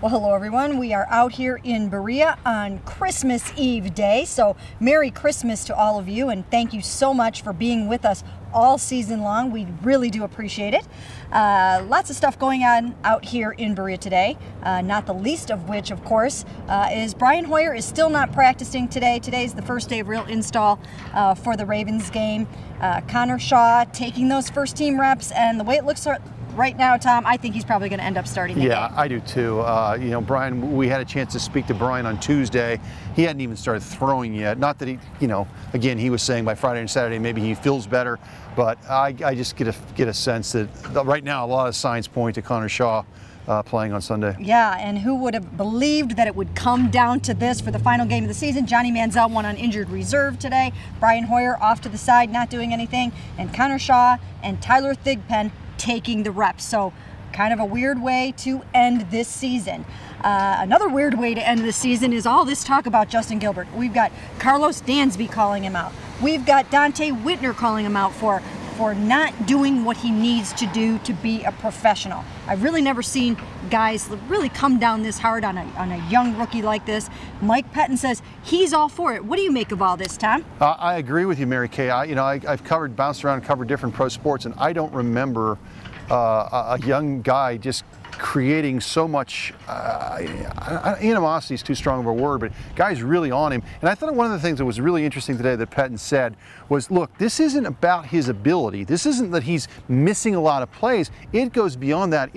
Well, hello everyone. We are out here in Berea on Christmas Eve day. So Merry Christmas to all of you, and thank you so much for being with us all season long. We really do appreciate it. Lots of stuff going on out here in Berea today, not the least of which, of course, is Brian Hoyer is still not practicing today. Today's the first day of real install for the Ravens game. Connor Shaw taking those first team reps, and the way it looks right now, Tom, I think he's probably going to end up starting the game. Yeah, I do too. You know, Brian, we had a chance to speak to Brian on Tuesday. He hadn't even started throwing yet. Not that he, you know, again, he was saying by Friday and Saturday maybe he feels better, but I just get a sense that right now a lot of signs point to Connor Shaw playing on Sunday. Yeah, and who would have believed that it would come down to this for the final game of the season? Johnny Manziel went on injured reserve today. Brian Hoyer off to the side, not doing anything, and Connor Shaw and Tyler Thigpen taking the reps. So kind of a weird way to end this season. Another weird way to end this season is all this talk about Justin Gilbert. We've got Carlos Dansby calling him out. We've got Dante Whitner calling him out for not doing what he needs to do to be a professional. I've really never seen guys really come down this hard on a young rookie like this. Mike Pettine says he's all for it. What do you make of all this, Tom? I agree with you, Mary Kay. I've bounced around and covered different pro sports, and I don't remember a young guy just creating so much animosity is too strong of a word, but guys really on him. And I thought one of the things that was really interesting today that Pettine said was, look, this isn't about his ability. This isn't that he's missing a lot of plays. It goes beyond that.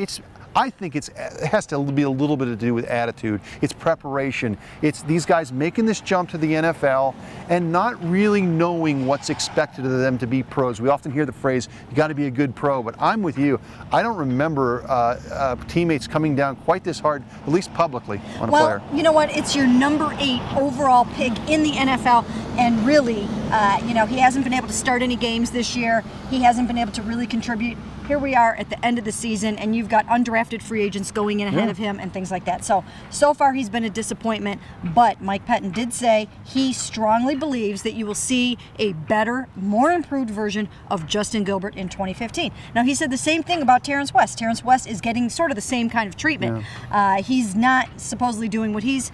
I think it has to be a little bit to do with attitude. It's preparation. It's these guys making this jump to the NFL and not really knowing what's expected of them to be pros. We often hear the phrase, you got to be a good pro, but I'm with you. I don't remember teammates coming down quite this hard, at least publicly, on a player. Well, you know what? It's your number 8 overall pick in the NFL, and really, he hasn't been able to start any games this year. He hasn't been able to really contribute. Here we are at the end of the season, and you've got undrafted free agents going in ahead of him and things like that. So far he's been a disappointment, but Mike Pettine did say he strongly believes that you will see a better, more improved version of Justin Gilbert in 2015. Now, he said the same thing about Terrence West. Terrence West is getting sort of the same kind of treatment. Yeah. He's not supposedly doing what he's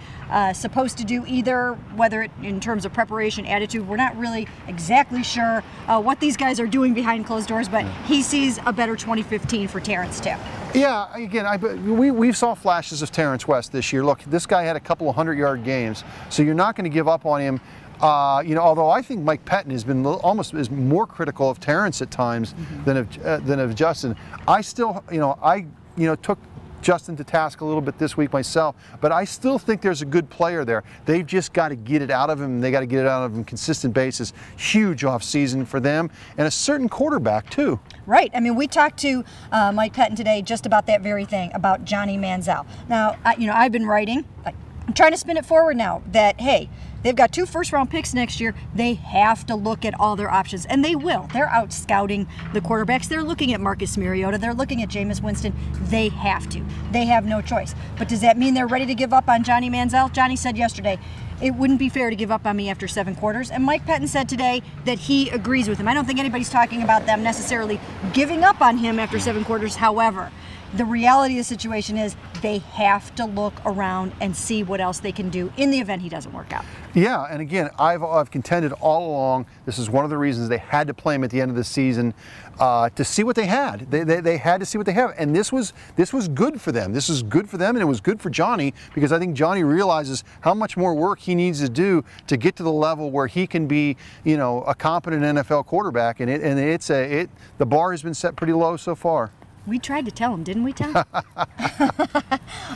supposed to do either, whether in terms of preparation, attitude. We're not really exactly sure what these guys are doing behind closed doors, but he sees a better 2015 for Terrence too. Yeah, again, we saw flashes of Terrence West this year. Look, this guy had a couple of 100-yard games, so you're not going to give up on him. Although I think Mike Pettine has been is more critical of Terrence at times than of Justin. I still, I took Justin to task a little bit this week myself, but I still think there's a good player there. They've just got to get it out of him, and they got to get it out of him on a consistent basis. Huge off season for them, and a certain quarterback too. Right. I mean, we talked to Mike Pettine today just about that very thing, about Johnny Manziel. Now, I've been writing, I'm trying to spin it forward now, that, hey, they've got 2 first-round picks next year. They have to look at all their options, and they will. They're out scouting the quarterbacks. They're looking at Marcus Mariota. They're looking at Jameis Winston. They have to. They have no choice. But does that mean they're ready to give up on Johnny Manziel? Johnny said yesterday, it wouldn't be fair to give up on me after 7 quarters. And Mike Pettine said today that he agrees with him. I don't think anybody's talking about them necessarily giving up on him after 7 quarters. However, the reality of the situation is they have to look around and see what else they can do in the event he doesn't work out. Yeah, and again, I've contended all along, this is one of the reasons they had to play him at the end of the season to see what they had. They had to see what they have, and this was good for them. This was good for them, and it was good for Johnny, because I think Johnny realizes how much more work he needs to do to get to the level where he can be, a competent NFL quarterback, and the bar has been set pretty low so far. We tried to tell him, didn't we, Tom?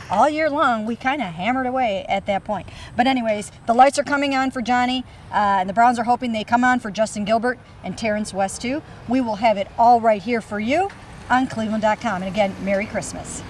All year long, we kind of hammered away at that point. But anyways, the lights are coming on for Johnny, and the Browns are hoping they come on for Justin Gilbert and Terrence West too. We will have it all right here for you on cleveland.com. And again, Merry Christmas.